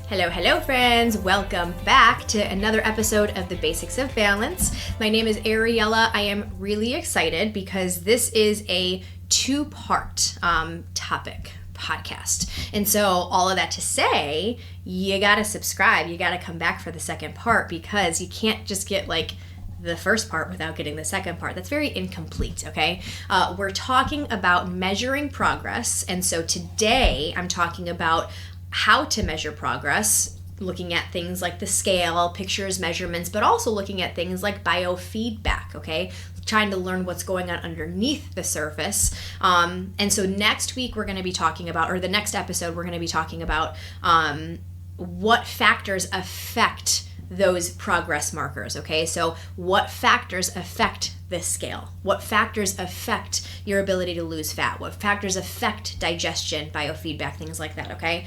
Hello friends, welcome back to another episode of the Basics of Balance. My name is Ariella. I am really excited because this is a two-part topic podcast. And so all of that to say, you gotta subscribe, you gotta come back for the second part because you can't just get the first part without getting the second part. That's very incomplete, okay? We're talking about measuring progress. And so today I'm talking about how to measure progress, looking at things like the scale, pictures, measurements, but also looking at things like biofeedback, okay? Trying to learn what's going on underneath the surface. And so next week we're going to be talking about, or the next episode we're going to be talking about what factors affect those progress markers, okay? So what factors affect this scale? What factors affect your ability to lose fat? What factors affect digestion, biofeedback, things like that, okay?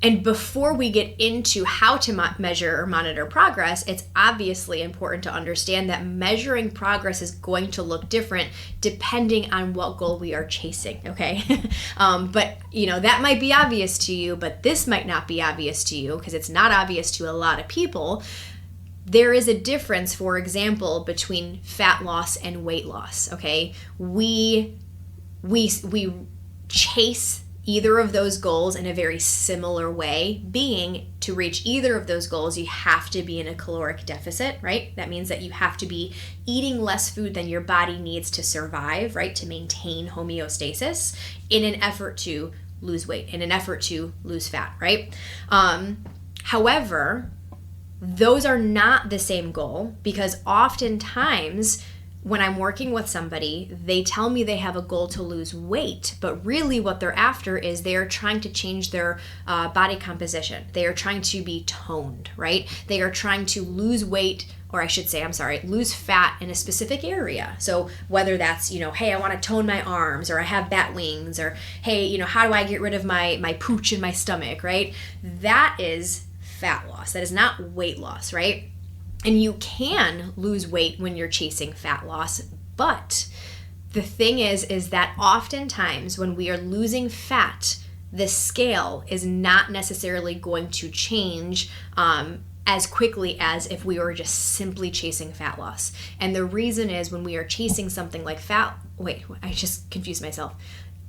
And before we get into how to measure or monitor progress, it's obviously important to understand that measuring progress is going to look different depending on what goal we are chasing, okay? But that might be obvious to you, but this might not be obvious to you because it's not obvious to a lot of people. There is a difference, for example, between fat loss and weight loss, okay? We chase either of those goals in a very similar way, being to reach either of those goals, you have to be in a caloric deficit, right? That means that you have to be eating less food than your body needs to survive, right? To maintain homeostasis in an effort to lose weight, in an effort to lose fat, right? However, those are not the same goal because oftentimes when I'm working with somebody, they tell me they have a goal to lose weight, but really what they're after is they are trying to change their body composition. They are trying to be toned, right? They are trying to lose weight, or I should say, lose fat in a specific area. So whether that's, hey, I want to tone my arms, or I have bat wings, or hey, how do I get rid of my pooch in my stomach, right? That is fat loss. That is not weight loss, right? And you can lose weight when you're chasing fat loss, but the thing is that oftentimes when we are losing fat, the scale is not necessarily going to change as quickly as if we were just simply chasing fat loss. And the reason is when we are chasing something like I just confused myself.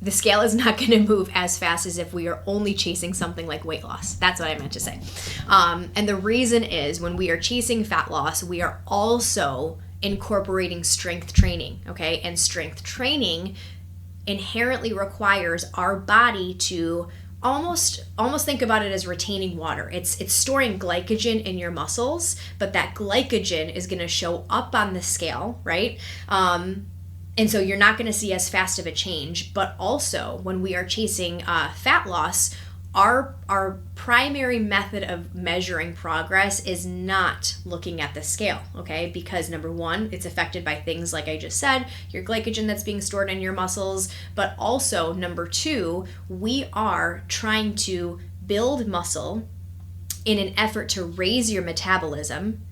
The scale is not going to move as fast as if we are only chasing something like weight loss. That's what I meant to say. And the reason is when we are chasing fat loss, we are also incorporating strength training, okay? And strength training inherently requires our body to almost think about it as retaining water. It's storing glycogen in your muscles, but that glycogen is going to show up on the scale, right? And so you're not going to see as fast of a change, but also when we are chasing fat loss, our primary method of measuring progress is not looking at the scale, okay? Because number one, it's affected by things like I just said, your glycogen that's being stored in your muscles, but also number two, we are trying to build muscle in an effort to raise your metabolism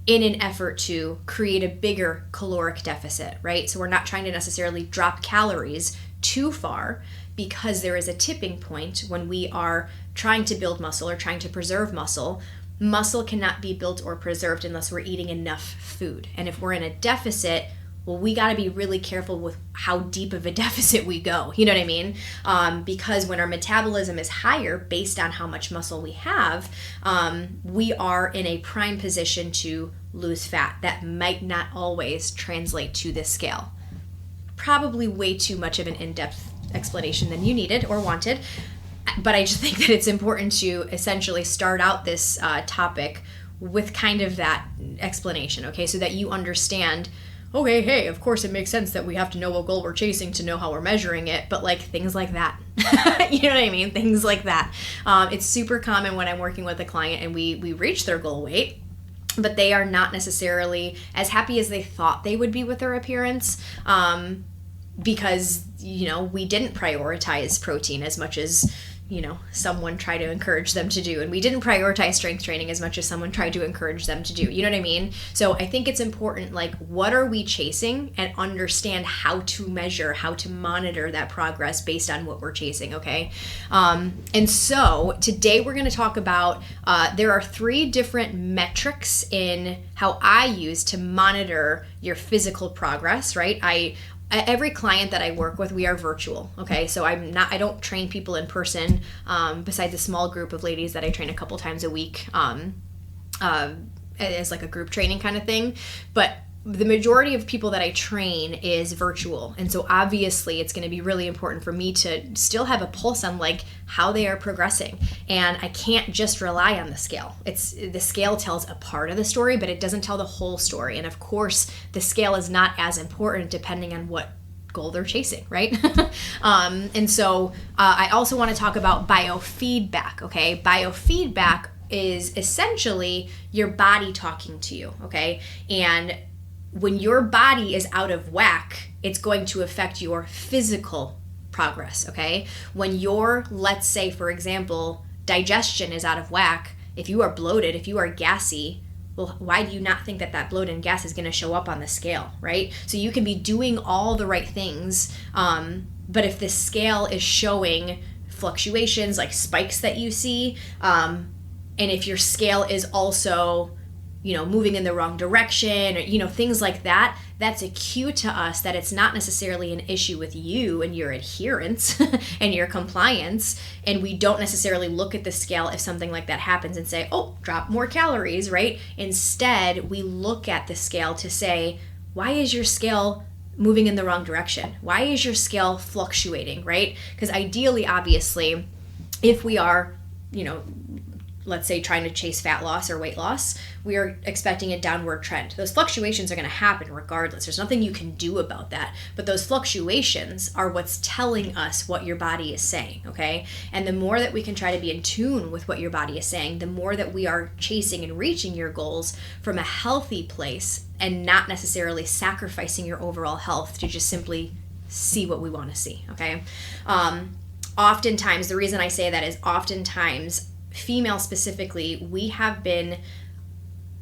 in an effort to create a bigger caloric deficit, right? So we're not trying to necessarily drop calories too far because there is a tipping point when we are trying to build muscle or trying to preserve muscle. Muscle cannot be built or preserved unless we're eating enough food. And if we're in a deficit, well, we got to be really careful with how deep of a deficit we go. You know what I mean? Because when our metabolism is higher based on how much muscle we have, we are in a prime position to lose fat. That might not always translate to this scale. Probably way too much of an in-depth explanation than you needed or wanted. But I just think that it's important to essentially start out this topic with kind of that explanation, okay? So that you understand, okay, hey, of course it makes sense that we have to know what goal we're chasing to know how we're measuring it, but things like that. You know what I mean? Things like that. It's super common when I'm working with a client and we reach their goal weight, but they are not necessarily as happy as they thought they would be with their appearance because, we didn't prioritize protein as much as, someone try to encourage them to do. And we didn't prioritize strength training as much as someone tried to encourage them to do. You know what I mean? So I think it's important, like, what are we chasing, and understand how to measure, how to monitor that progress based on what we're chasing, okay? And so today we're going to talk about, there are 3 different metrics in how I use to monitor your physical progress, right? Every client that I work with, we are virtual, okay? So I don't train people in person, besides a small group of ladies that I train a couple times a week, as like a group training kind of thing. But the majority of people that I train is virtual. And so obviously it's going to be really important for me to still have a pulse on like how they are progressing. And I can't just rely on the scale. The scale tells a part of the story, but it doesn't tell the whole story. And of course, the scale is not as important depending on what goal they're chasing, right? And so I also want to talk about biofeedback, okay? Biofeedback is essentially your body talking to you, okay? And when your body is out of whack, it's going to affect your physical progress, okay? When let's say, for example, digestion is out of whack, if you are bloated, if you are gassy, well, why do you not think that bloat and gas is going to show up on the scale, right? So you can be doing all the right things, but if the scale is showing fluctuations, like spikes that you see, and if your scale is also moving in the wrong direction, or, things like that, that's a cue to us that it's not necessarily an issue with you and your adherence and your compliance. And we don't necessarily look at the scale if something like that happens and say, oh, drop more calories, right? Instead, we look at the scale to say, why is your scale moving in the wrong direction? Why is your scale fluctuating, right? Because ideally, obviously, if we are, let's say trying to chase fat loss or weight loss, we are expecting a downward trend. Those fluctuations are going to happen regardless. There's nothing you can do about that. But those fluctuations are what's telling us what your body is saying, okay? And the more that we can try to be in tune with what your body is saying, the more that we are chasing and reaching your goals from a healthy place and not necessarily sacrificing your overall health to just simply see what we want to see, okay? Oftentimes, the reason I say that is oftentimes, female specifically, we have been,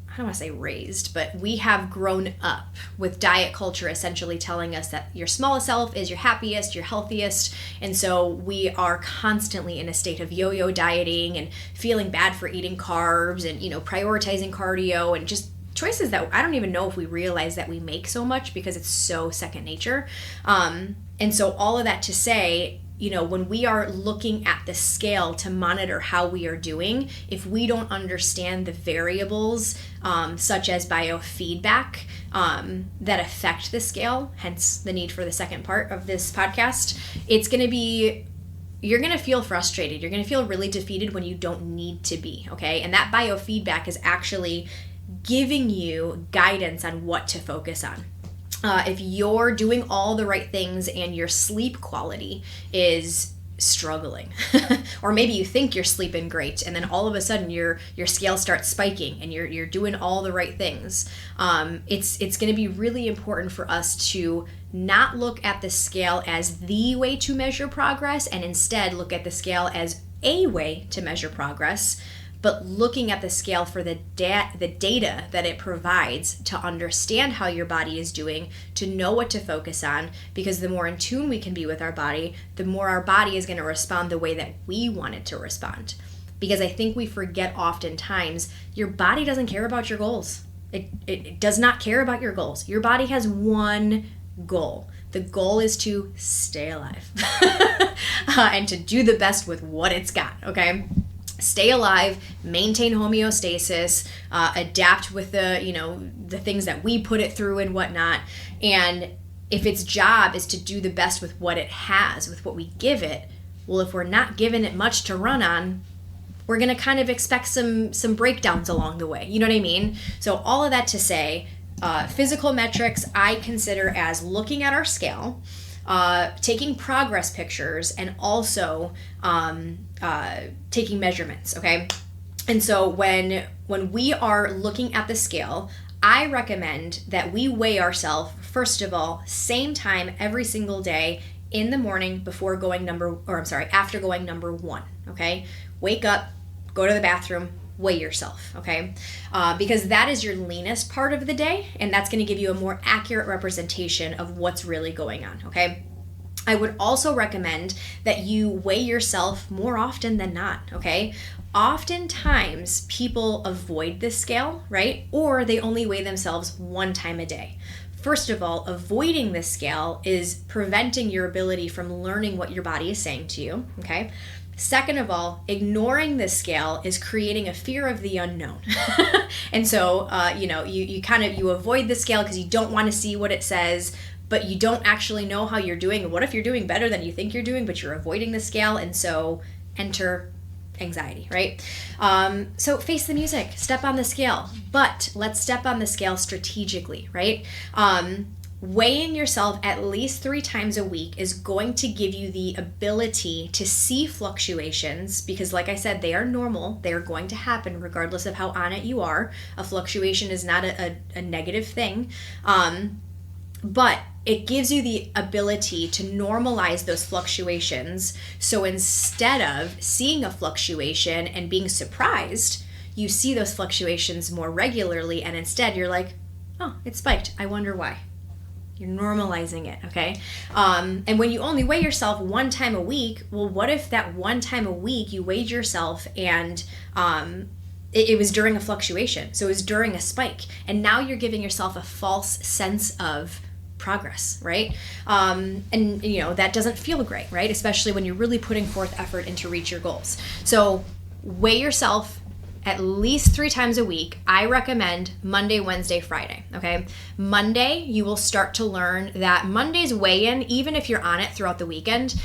I don't want to say raised, but we have grown up with diet culture essentially telling us that your smallest self is your happiest, your healthiest. And so we are constantly in a state of yo-yo dieting and feeling bad for eating carbs and, prioritizing cardio and just choices that I don't even know if we realize that we make so much because it's so second nature. And so all of that to say, when we are looking at the scale to monitor how we are doing, if we don't understand the variables, such as biofeedback, that affect the scale, hence the need for the second part of this podcast, you're going to feel frustrated. You're going to feel really defeated when you don't need to be, okay? And that biofeedback is actually giving you guidance on what to focus on. If you're doing all the right things and your sleep quality is struggling, or maybe you think you're sleeping great and then all of a sudden your scale starts spiking and you're doing all the right things, it's going to be really important for us to not look at the scale as the way to measure progress and instead look at the scale as a way to measure progress, but looking at the scale for the data that it provides to understand how your body is doing, to know what to focus on, because the more in tune we can be with our body, the more our body is going to respond the way that we want it to respond. Because I think we forget oftentimes, your body doesn't care about your goals. It does not care about your goals. Your body has one goal. The goal is to stay alive and to do the best with what it's got, okay? Stay alive, maintain homeostasis, adapt with the things that we put it through and whatnot. And if its job is to do the best with what it has, with what we give it, well, if we're not giving it much to run on, we're going to kind of expect some breakdowns along the way. You know what I mean? So all of that to say, physical metrics I consider as looking at our scale, taking progress pictures, and also taking measurements, okay? And so when we are looking at the scale, I recommend that we weigh ourselves, first of all, same time every single day in the morning after going number 1. okay? Wake up, go to the bathroom, weigh yourself, okay? Because that is your leanest part of the day, and that's going to give you a more accurate representation of what's really going on, okay? I would also recommend that you weigh yourself more often than not, okay? Oftentimes, people avoid this scale, right? Or they only weigh themselves one time a day. First of all, avoiding this scale is preventing your ability from learning what your body is saying to you, okay? Second of all, ignoring this scale is creating a fear of the unknown. And so, you avoid the scale because you don't want to see what it says, but you don't actually know how you're doing. What if you're doing better than you think you're doing, but you're avoiding the scale? And so enter anxiety, right? So face the music, step on the scale, but let's step on the scale strategically, right? Weighing yourself at least 3 times a week is going to give you the ability to see fluctuations because, like I said, they are normal. They are going to happen regardless of how on it you are. A fluctuation is not a negative thing. But it gives you the ability to normalize those fluctuations. So instead of seeing a fluctuation and being surprised, you see those fluctuations more regularly, and instead you're like, oh, it spiked. I wonder why. You're normalizing it, okay? And when you only weigh yourself 1 time a week, well, what if that 1 time a week you weighed yourself and it was during a fluctuation? So it was during a spike. And now you're giving yourself a false sense of progress, right? And that doesn't feel great, right? Especially when you're really putting forth effort into reach your goals. So weigh yourself at least 3 times a week. I recommend Monday, Wednesday, Friday, okay? Monday, you will start to learn that Monday's weigh-in, even if you're on it throughout the weekend,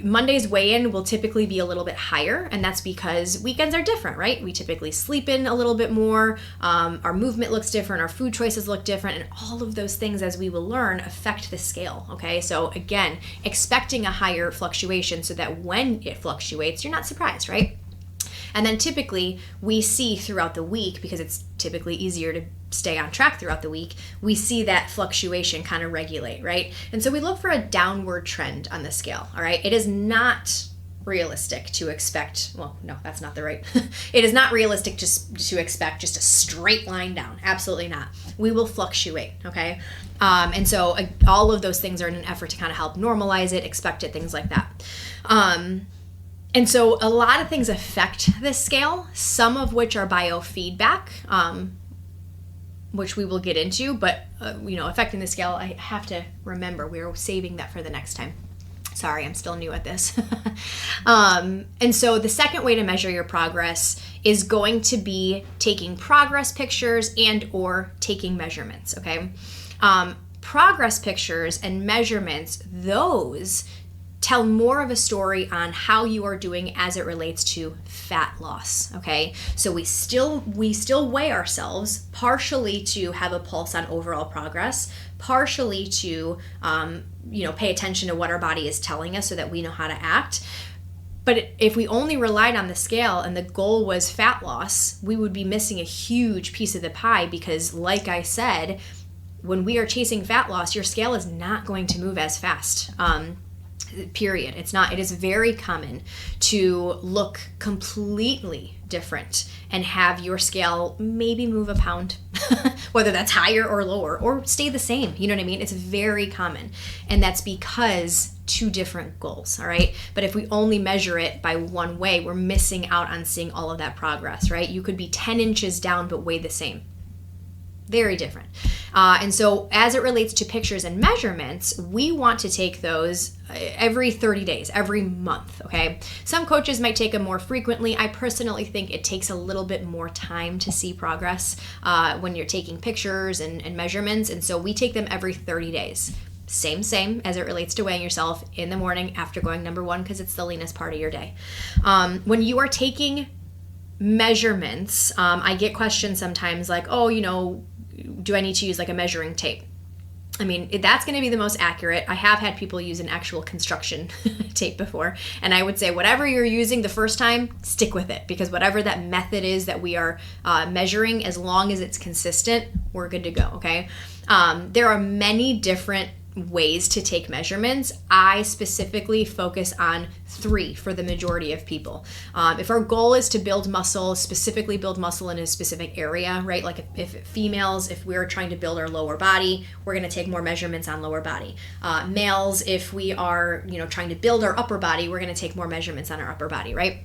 Monday's weigh-in will typically be a little bit higher, and that's because weekends are different, right? We typically sleep in a little bit more, our movement looks different, our food choices look different, and all of those things, as we will learn, affect the scale, okay? So again, expecting a higher fluctuation so that when it fluctuates, you're not surprised, right? And then typically we see throughout the week, because it's typically easier to stay on track throughout the week, we see that fluctuation kind of regulate, right? And so we look for a downward trend on the scale, all right? It is not realistic to expect, well, no, that's not the right, it is not realistic to expect just a straight line down. Absolutely not. We will fluctuate, okay? And so all of those things are in an effort to kind of help normalize it, expect it, things like that. And so a lot of things affect this scale, some of which are biofeedback, which we will get into, but affecting the scale, I have to remember we're saving that for the next time. Sorry, I'm still new at this. And so the second way to measure your progress is going to be taking progress pictures and or taking measurements, okay? Progress pictures and measurements, those tell more of a story on how you are doing as it relates to fat loss, okay? So we still weigh ourselves partially to have a pulse on overall progress, partially to pay attention to what our body is telling us so that we know how to act. But if we only relied on the scale and the goal was fat loss, we would be missing a huge piece of the pie because, like I said, when we are chasing fat loss, your scale is not going to move as fast. Period. It's not. It is very common to look completely different and have your scale maybe move a pound, whether that's higher or lower or stay the same. You know what I mean? It's very common. And that's because 2 different goals, all right? But if we only measure it by one way, we're missing out on seeing all of that progress, right? You could be 10 inches down but weigh the same. Very different. And so as it relates to pictures and measurements, we want to take those every 30 days, every month, okay? Some coaches might take them more frequently. I personally think it takes a little bit more time to see progress when you're taking pictures and measurements. And so we take them every 30 days. Same as it relates to weighing yourself in the morning after going number 1 because it's the leanest part of your day. When you are taking measurements, I get questions sometimes like, do I need to use like a measuring tape? I mean, that's going to be the most accurate. I have had people use an actual construction tape before, and I would say whatever you're using the first time, stick with it, because whatever that method is that we are measuring, as long as it's consistent, we're good to go, okay? There are many different ways to take measurements, I specifically focus on 3 for the majority of people. If our goal is to build muscle, specifically build muscle in a specific area, right? Like if females, if we're trying to build our lower body, we're going to take more measurements on lower body. Males, if we are, trying to build our upper body, we're going to take more measurements on our upper body, right?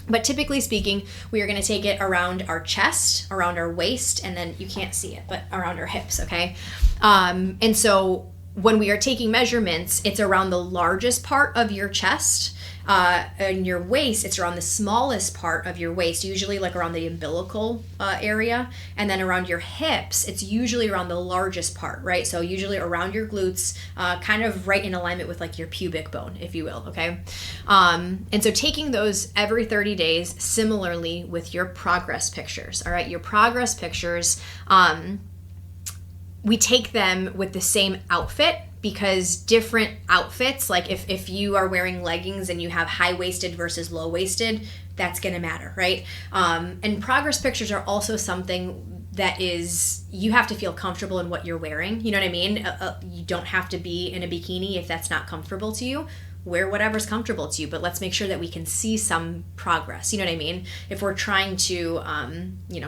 But typically speaking, we are going to take it around our chest, around our waist, and then you can't see it, but around our hips, okay? And so when we are taking measurements, it's around the largest part of your chest. And your waist, it's around the smallest part of your waist, usually like around the umbilical area. And then around your hips, it's usually around the largest part, right? So usually around your glutes, kind of right in alignment with like your pubic bone, if you will, okay? And so taking those every 30 days, similarly with your progress pictures, all right? Your progress pictures, we take them with the same outfit, because different outfits, like if you are wearing leggings and you have high-waisted versus low-waisted, that's going to matter, right? And progress pictures are also something that is, you have to feel comfortable in what you're wearing. You know what I mean? You don't have to be in a bikini if that's not comfortable to you. Wear whatever's comfortable to you, but let's make sure that we can see some progress. You know what I mean? If we're trying to,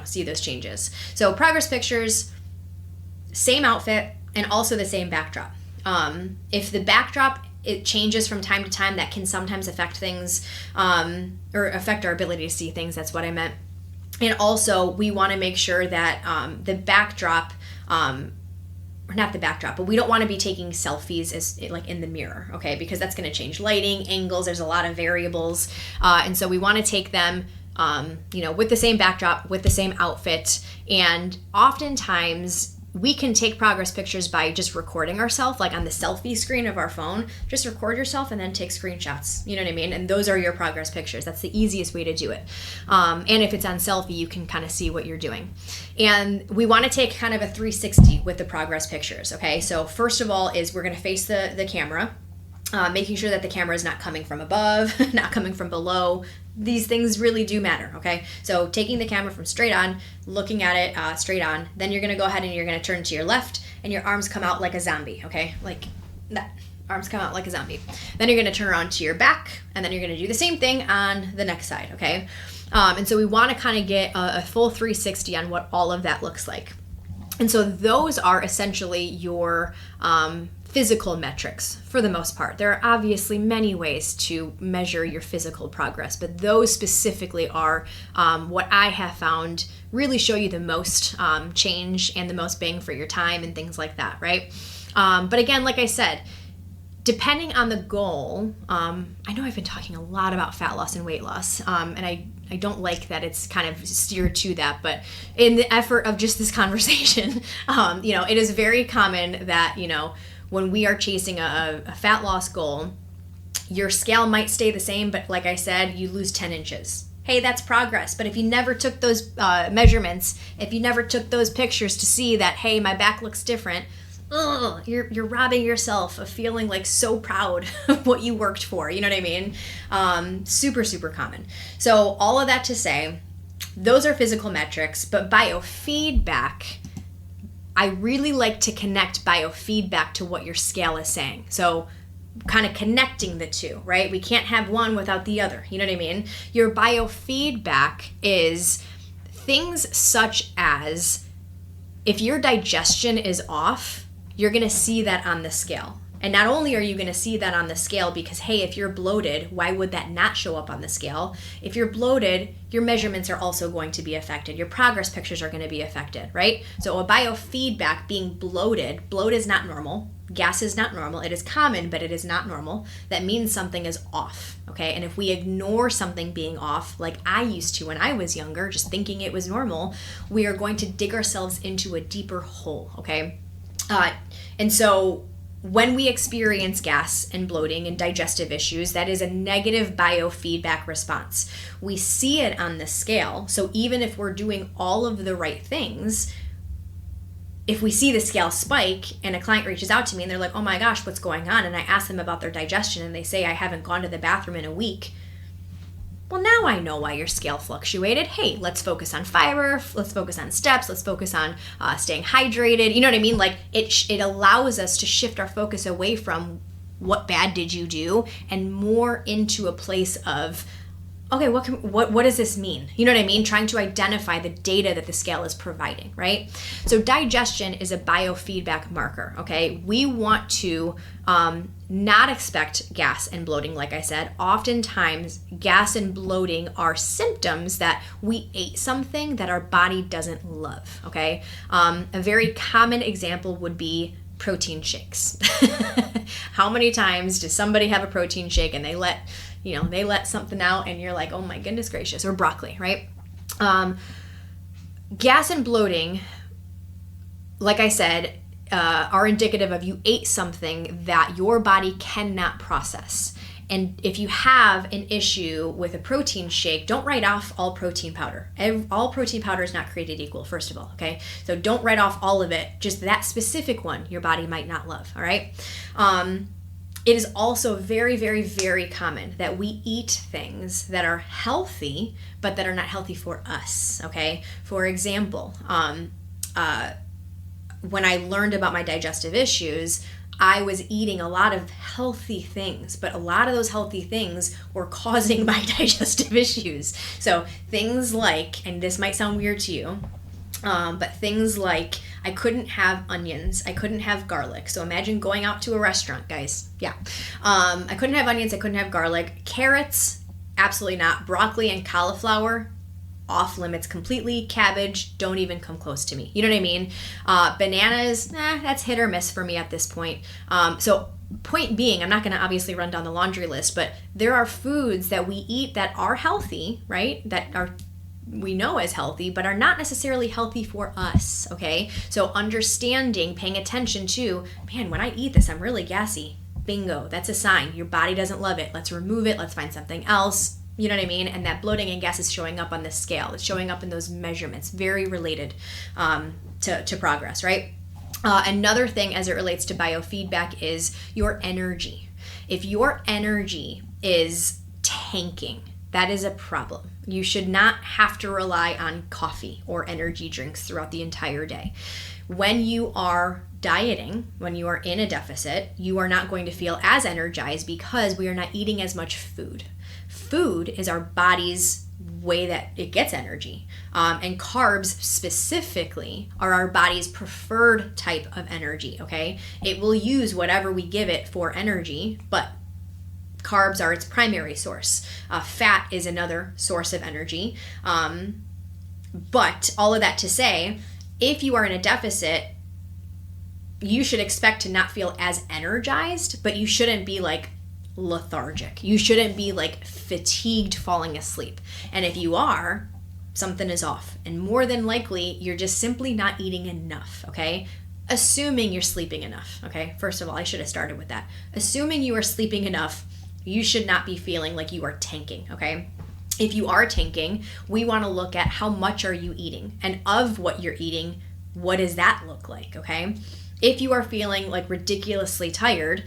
see those changes. So progress pictures, same outfit, and also the same backdrop. If the backdrop, it changes from time to time, that can sometimes affect things, or affect our ability to see things. That's what I meant. And also we want to make sure that the backdrop, or not the backdrop, but we don't want to be taking selfies as like in the mirror, okay? Because that's going to change lighting, angles, there's a lot of variables. And so we want to take them, with the same backdrop, with the same outfit. And oftentimes we can take progress pictures by just recording ourselves, like on the selfie screen of our phone. Just record yourself and then take screenshots. You know what I mean? And those are your progress pictures. That's the easiest way to do it. And if it's on selfie, you can kind of see what you're doing. And we want to take kind of a 360 with the progress pictures, okay? So first of all is we're going to face the camera, making sure that the camera is not coming from above, not coming from below. These things really do matter, okay? So taking the camera from straight on, looking at it straight on, then you're gonna go ahead and you're gonna turn to your left and your arms come out like a zombie, okay? Like that, arms come out like a zombie. Then you're gonna turn around to your back and then you're gonna do the same thing on the next side, okay? And so we wanna kind of get a full 360 on what all of that looks like. And so those are essentially your physical metrics for the most part. There are obviously many ways to measure your physical progress, but those specifically are what I have found really show you the most change and the most bang for your time and things like that, right? But again, like I said, depending on the goal, I know I've been talking a lot about fat loss and weight loss, and I don't like that it's kind of steered to that, but in the effort of just this conversation, it is very common that, when we are chasing a fat loss goal, your scale might stay the same, but like I said, you lose 10 inches. Hey, that's progress. But if you never took those measurements, if you never took those pictures to see that, hey, my back looks different, you're robbing yourself of feeling like so proud of what you worked for. You know what I mean? Super, super common. So all of that to say, those are physical metrics, but biofeedback, I really like to connect biofeedback to what your scale is saying. So kind of connecting the two, right? We can't have one without the other. You know what I mean? Your biofeedback is things such as if your digestion is off, you're going to see that on the scale. And not only are you going to see that on the scale because, hey, if you're bloated, why would that not show up on the scale? If you're bloated, your measurements are also going to be affected. Your progress pictures are going to be affected, right? So a biofeedback, being bloated, bloat is not normal. Gas is not normal. It is common, but it is not normal. That means something is off, okay? And if we ignore something being off, like I used to when I was younger, just thinking it was normal, we are going to dig ourselves into a deeper hole, okay? And so when we experience gas and bloating and digestive issues, that is a negative biofeedback response. We see it on the scale. So even if we're doing all of the right things, if we see the scale spike and a client reaches out to me and they're like, oh my gosh, what's going on? And I ask them about their digestion and they say, I haven't gone to the bathroom in a week. Well, now I know why your scale fluctuated. Hey, let's focus on fiber. Let's focus on steps. Let's focus on staying hydrated. You know what I mean? Like it allows us to shift our focus away from what bad did you do and more into a place of, okay, what does this mean? You know what I mean? Trying to identify the data that the scale is providing, right? So digestion is a biofeedback marker, okay? We want to not expect gas and bloating, like I said. Oftentimes, gas and bloating are symptoms that we ate something that our body doesn't love, okay? A very common example would be protein shakes. How many times does somebody have a protein shake and they let something out and you're like, oh my goodness gracious, or broccoli, right? Gas and bloating, like I said, are indicative of you ate something that your body cannot process. And if you have an issue with a protein shake, don't write off all protein powder. All protein powder is not created equal, first of all, okay? So don't write off all of it. Just that specific one your body might not love, all right? It is also very, very, very common that we eat things that are healthy, but that are not healthy for us, okay? For example, when I learned about my digestive issues, I was eating a lot of healthy things, but a lot of those healthy things were causing my digestive issues. So things like, and this might sound weird to you, but things like I couldn't have onions, I couldn't have garlic. So imagine going out to a restaurant, guys. Yeah. I couldn't have onions, I couldn't have garlic. Carrots, absolutely not. Broccoli and cauliflower, off limits completely. Cabbage, don't even come close to me. You know what I mean? Bananas, that's hit or miss for me at this point. So point being, I'm not going to obviously run down the laundry list, but there are foods that we eat that are healthy, right? That are we know as healthy, but are not necessarily healthy for us, okay? So understanding, paying attention to, man, when I eat this, I'm really gassy. Bingo, that's a sign. Your body doesn't love it. Let's remove it. Let's find something else. You know what I mean? And that bloating and gas is showing up on this scale. It's showing up in those measurements. Very related to progress, right? Another thing as it relates to biofeedback is your energy. If your energy is tanking, that is a problem. You should not have to rely on coffee or energy drinks throughout the entire day. When you are dieting, when you are in a deficit, you are not going to feel as energized because we are not eating as much food. Food is our body's way that it gets energy. And carbs specifically are our body's preferred type of energy, okay? It will use whatever we give it for energy, but carbs are its primary source. Fat is another source of energy. But all of that to say, if you are in a deficit, you should expect to not feel as energized, but you shouldn't be like lethargic. You shouldn't be like fatigued falling asleep. And if you are, something is off. And more than likely, you're just simply not eating enough, okay? Assuming you're sleeping enough, okay? First of all, I should have started with that. Assuming you are sleeping enough, you should not be feeling like you are tanking, okay? If you are tanking, we want to look at how much are you eating, and of what you're eating, what does that look like, okay? If you are feeling like ridiculously tired,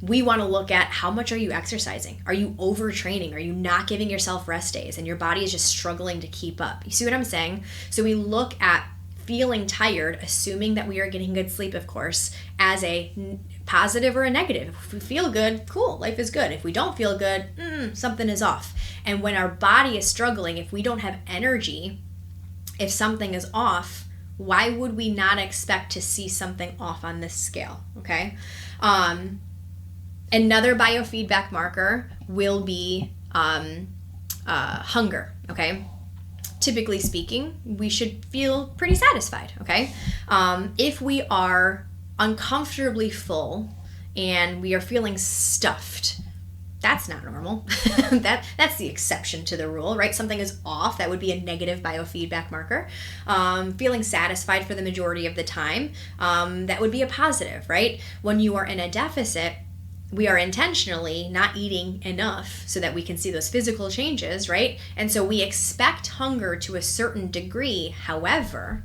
we want to look at how much are you exercising? Are you overtraining? Are you not giving yourself rest days and your body is just struggling to keep up? You see what I'm saying? So we look at feeling tired, assuming that we are getting good sleep, of course, as a positive or a negative. If we feel good, cool, life is good. If we don't feel good, something is off. And when our body is struggling, if we don't have energy, if something is off, why would we not expect to see something off on this scale, okay? Another biofeedback marker will be hunger, okay? Typically speaking, we should feel pretty satisfied, okay? If we are uncomfortably full and we are feeling stuffed, that's not normal. That's the exception to the rule, right? Something is off. That would be a negative biofeedback marker. Feeling satisfied for the majority of the time, that would be a positive, right? When you are in a deficit, we are intentionally not eating enough so that we can see those physical changes, right? And so we expect hunger to a certain degree. However,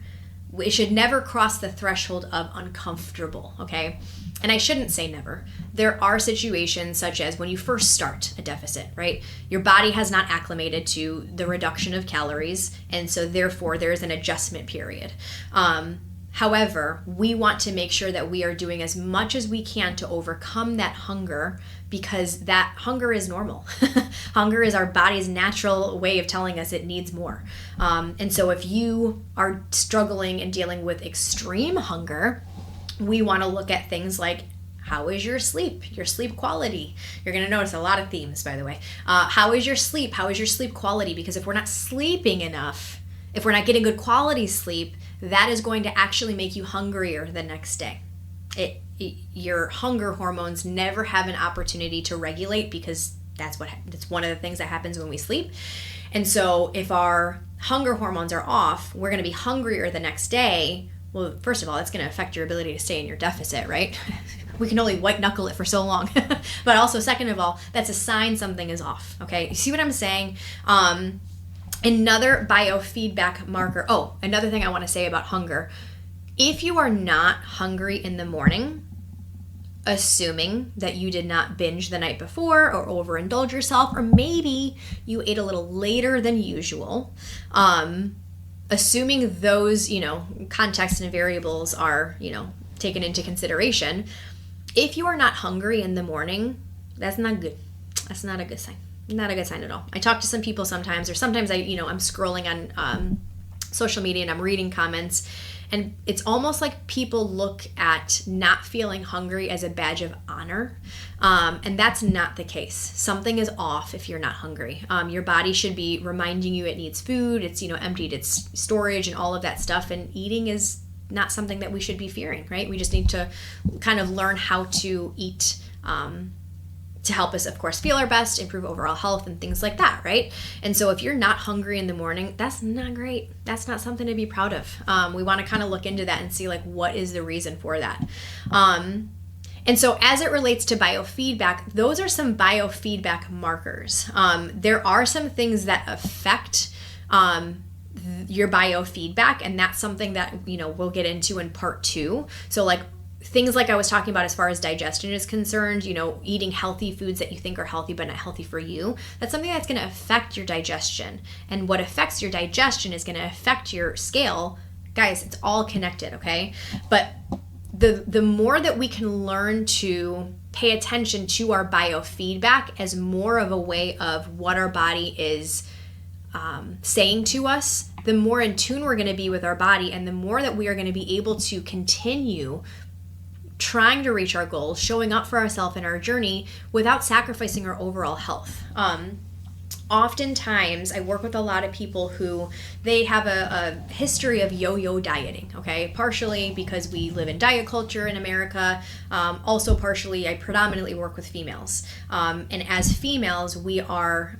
it should never cross the threshold of uncomfortable, okay? And I shouldn't say never. There are situations such as when you first start a deficit, right? Your body has not acclimated to the reduction of calories, and so therefore there's an adjustment period. However, we want to make sure that we are doing as much as we can to overcome that hunger, because that hunger is normal. Hunger is our body's natural way of telling us it needs more. And so if you are struggling and dealing with extreme hunger, we want to look at things like, how is your sleep quality? You're going to notice a lot of themes, by the way. How is your sleep? How is your sleep quality? Because if we're not sleeping enough, if we're not getting good quality sleep, that is going to actually make you hungrier the next day. Your hunger hormones never have an opportunity to regulate, because that's one of the things that happens when we sleep. And so if our hunger hormones are off, we're going to be hungrier the next day. Well, first of all, that's going to affect your ability to stay in your deficit, right? We can only white knuckle it for so long. But also, second of all, that's a sign something is off, okay? You see what I'm saying? Another biofeedback marker. Oh, another thing I want to say about hunger. If you are not hungry in the morning, assuming that you did not binge the night before or overindulge yourself, or maybe you ate a little later than usual, assuming those, contexts and variables are, taken into consideration, if you are not hungry in the morning, that's not good. That's not a good sign. Not a good sign at all. I talk to some people sometimes, or sometimes I'm scrolling on social media and I'm reading comments, and it's almost like people look at not feeling hungry as a badge of honor, and that's not the case. Something is off if you're not hungry. Your body should be reminding you it needs food. It's emptied its storage and all of that stuff, and eating is not something that we should be fearing, right? We just need to kind of learn how to eat to help us, of course, feel our best, improve overall health, and things like that, right? And so if you're not hungry in the morning, that's not great. That's not something to be proud of. We want to kind of look into that and see, like, what is the reason for that? And so as it relates to biofeedback, those are some biofeedback markers. There are some things that affect your biofeedback, and that's something that, we'll get into in part 2. So, like, things like I was talking about as far as digestion is concerned, eating healthy foods that you think are healthy but not healthy for you, that's something that's going to affect your digestion. And what affects your digestion is going to affect your scale. Guys, it's all connected, okay? But the more that we can learn to pay attention to our biofeedback as more of a way of what our body is saying to us, the more in tune we're going to be with our body, and the more that we are going to be able to continue trying to reach our goals, showing up for ourselves in our journey without sacrificing our overall health. Oftentimes, I work with a lot of people who they have a history of yo-yo dieting, okay? Partially because we live in diet culture in America. Also partially, I predominantly work with females. And as females, we are,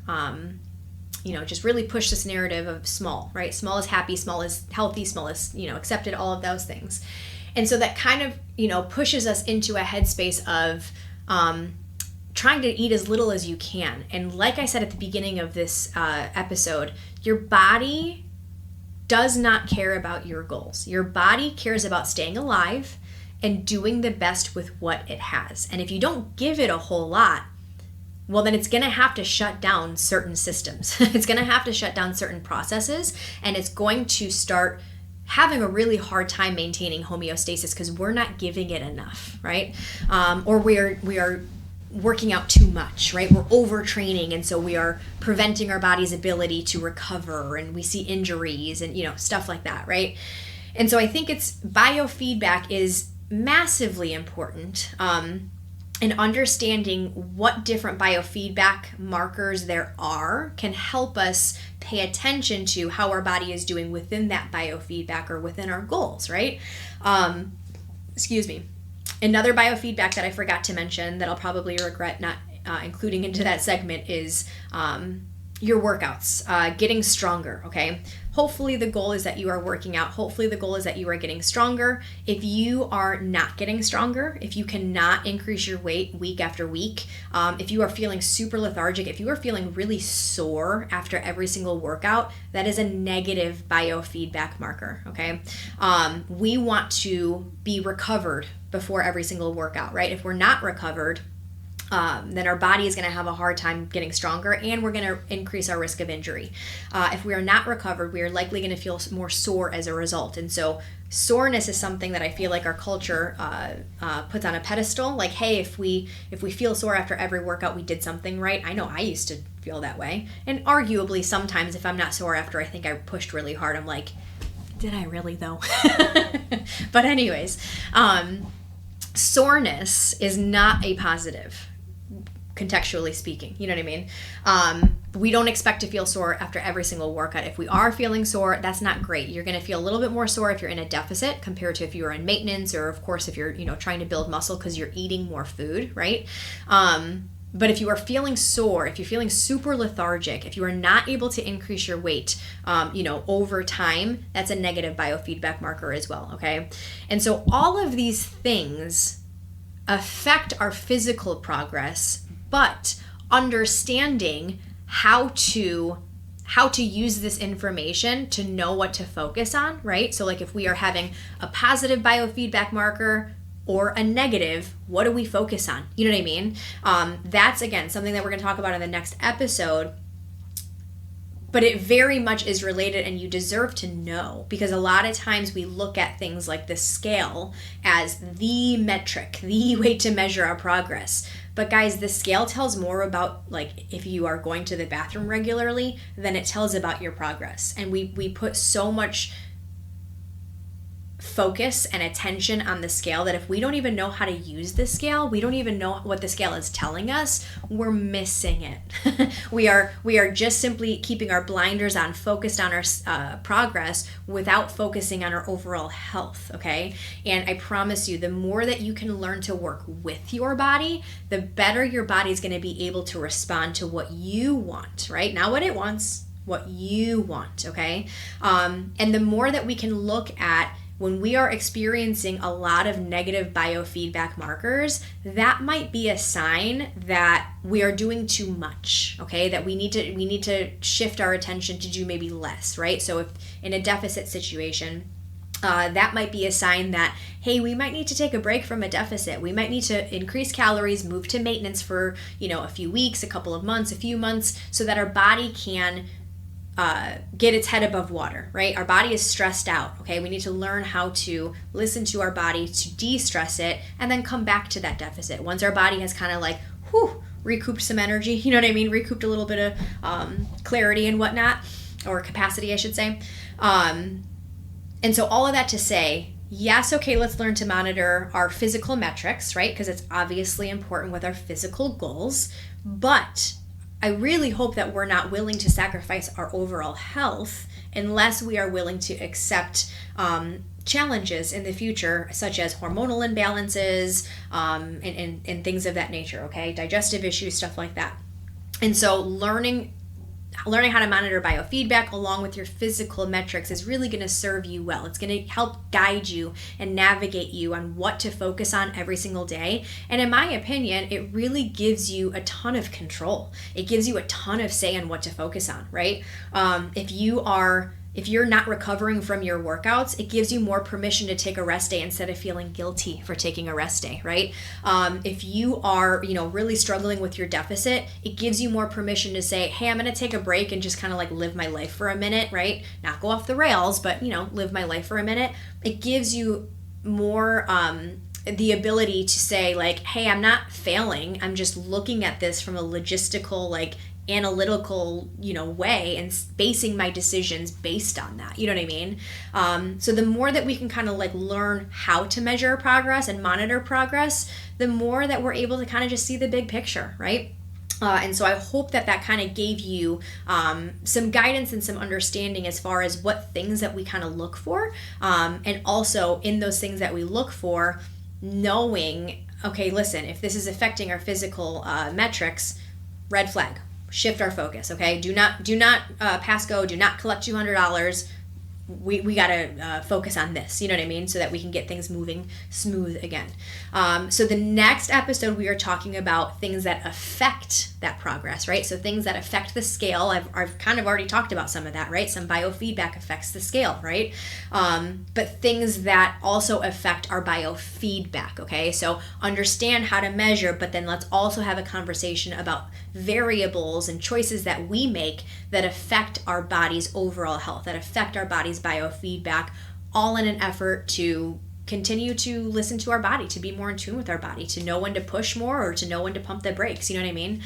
just really push this narrative of small, right? Small is happy, small is healthy, small is, accepted, all of those things. And so that kind of, pushes us into a headspace of trying to eat as little as you can. And like I said at the beginning of this episode, your body does not care about your goals. Your body cares about staying alive and doing the best with what it has. And if you don't give it a whole lot, well, then it's going to have to shut down certain systems. It's going to have to shut down certain processes, and it's going to start having a really hard time maintaining homeostasis because we're not giving it enough, right? Or we are working out too much, right? We're overtraining, and so we are preventing our body's ability to recover, and we see injuries and stuff like that, right? And so I think biofeedback is massively important. And understanding what different biofeedback markers there are can help us pay attention to how our body is doing within that biofeedback or within our goals, right? Excuse me. Another biofeedback that I forgot to mention that I'll probably regret not including into that segment is your workouts, getting stronger, okay? Hopefully the goal is that you are working out. Hopefully the goal is that you are getting stronger. If you are not getting stronger, if you cannot increase your weight week after week, if you are feeling super lethargic, if you are feeling really sore after every single workout, that is a negative biofeedback marker, okay? We want to be recovered before every single workout, right? If we're not recovered, then our body is going to have a hard time getting stronger, and we're going to increase our risk of injury. If we are not recovered, we are likely going to feel more sore as a result. And so soreness is something that I feel like our culture puts on a pedestal. Like, hey, if we feel sore after every workout, we did something right. I know I used to feel that way. And arguably sometimes if I'm not sore after I think I pushed really hard, I'm like, did I really though? But anyways, soreness is not a positive, contextually speaking, you know what I mean? We don't expect to feel sore after every single workout. If we are feeling sore, that's not great. You're going to feel a little bit more sore if you're in a deficit compared to if you are in maintenance, or of course if you're, trying to build muscle because you're eating more food, right? But if you are feeling sore, if you're feeling super lethargic, if you are not able to increase your weight, over time, that's a negative biofeedback marker as well, okay? And so all of these things affect our physical progress, but understanding how to use this information to know what to focus on, right? So like if we are having a positive biofeedback marker or a negative, what do we focus on? You know what I mean? That's, again, something that we're going to talk about in the next episode, but it very much is related, and you deserve to know, because a lot of times we look at things like the scale as the metric, the way to measure our progress. But guys, the scale tells more about like if you are going to the bathroom regularly than it tells about your progress. And we put so much focus and attention on the scale that if we don't even know how to use the scale, we don't even know what the scale is telling us, we're missing it. we are just simply keeping our blinders on, focused on our progress without focusing on our overall health, okay? And I promise you, the more that you can learn to work with your body, the better your body is going to be able to respond to what you want, right? Not what it wants, what you want, okay? And the more that we can look at when we are experiencing a lot of negative biofeedback markers, that might be a sign that we are doing too much, okay? That we need to shift our attention to do maybe less, right? So if in a deficit situation, that might be a sign that, hey, we might need to take a break from a deficit. We might need to increase calories, move to maintenance for, a few weeks, a couple of months, a few months, so that our body can get its head above water, right? Our body is stressed out, okay? We need to learn how to listen to our body to de-stress it and then come back to that deficit. Once our body has kind of like, recouped some energy, you know what I mean? Recouped a little bit of clarity and whatnot, or capacity, I should say. And so all of that to say, yes, okay, let's learn to monitor our physical metrics, right? Because it's obviously important with our physical goals, but I really hope that we're not willing to sacrifice our overall health unless we are willing to accept challenges in the future, such as hormonal imbalances and things of that nature, okay? Digestive issues, stuff like that. And so learning how to monitor biofeedback along with your physical metrics is really going to serve you well. It's going to help guide you and navigate you on what to focus on every single day. And in my opinion, it really gives you a ton of control. It gives you a ton of say on what to focus on, right? If you're not recovering from your workouts, it gives you more permission to take a rest day instead of feeling guilty for taking a rest day, right? If you are, really struggling with your deficit, it gives you more permission to say, hey, I'm going to take a break and just kind of like live my life for a minute, right? Not go off the rails, but, live my life for a minute. It gives you more the ability to say like, hey, I'm not failing. I'm just looking at this from a logistical, analytical, way and basing my decisions based on that. You know what I mean? So the more that we can kind of learn how to measure progress and monitor progress, the more that we're able to kind of just see the big picture, right? And so I hope that kind of gave you some guidance and some understanding as far as what things that we kind of look for. And also in those things that we look for, knowing, okay, listen, if this is affecting our physical metrics, red flag, shift our focus, okay? Do not pass go, do not collect $200. We got to focus on this, you know what I mean? So that we can get things moving smooth again. So the next episode, we are talking about things that affect that progress, right? So things that affect the scale. I've kind of already talked about some of that, right? Some biofeedback affects the scale, right? But things that also affect our biofeedback, okay? So understand how to measure, but then let's also have a conversation about variables and choices that we make that affect our body's overall health, that affect our body's biofeedback, all in an effort to continue to listen to our body, to be more in tune with our body, to know when to push more or to know when to pump the brakes, you know what I mean?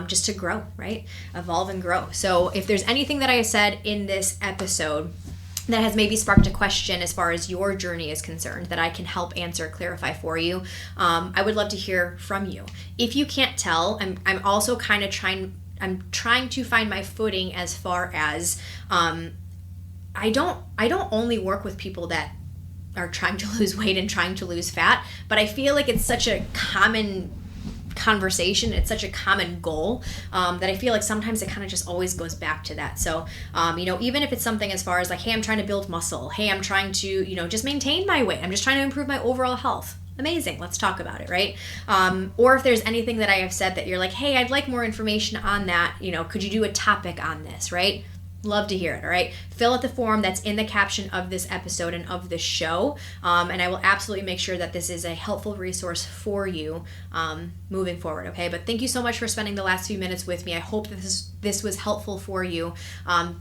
Just to grow, right? Evolve and grow. So if there's anything that I said in this episode that has maybe sparked a question as far as your journey is concerned that I can help answer, clarify for you, I would love to hear from you. If you can't tell, I'm also kind of trying to find my footing as far as I don't only work with people that are trying to lose weight and trying to lose fat, but I feel like it's such a common conversation, it's such a common goal, that I feel like sometimes it kind of just always goes back to that. So even if it's something as far as like, hey, I'm trying to build muscle, hey, I'm trying to just maintain my weight, I'm just trying to improve my overall health, amazing, let's talk about it, right? Or if there's anything that I have said that you're like, hey, I'd like more information on that, could you do a topic on this, right? Love to hear it, all right? Fill out the form that's in the caption of this episode and of this show, and I will absolutely make sure that this is a helpful resource for you moving forward, okay? But thank you so much for spending the last few minutes with me. I hope this was helpful for you.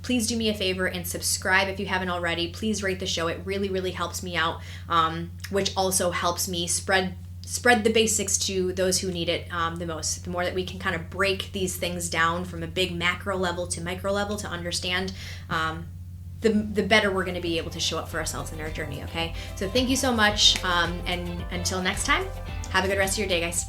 Please do me a favor and subscribe if you haven't already. Please rate the show. It really, really helps me out, which also helps me spread the basics to those who need it the most. The more that we can kind of break these things down from a big macro level to micro level to understand, the better we're going to be able to show up for ourselves in our journey, okay? So thank you so much, and until next time, have a good rest of your day, guys.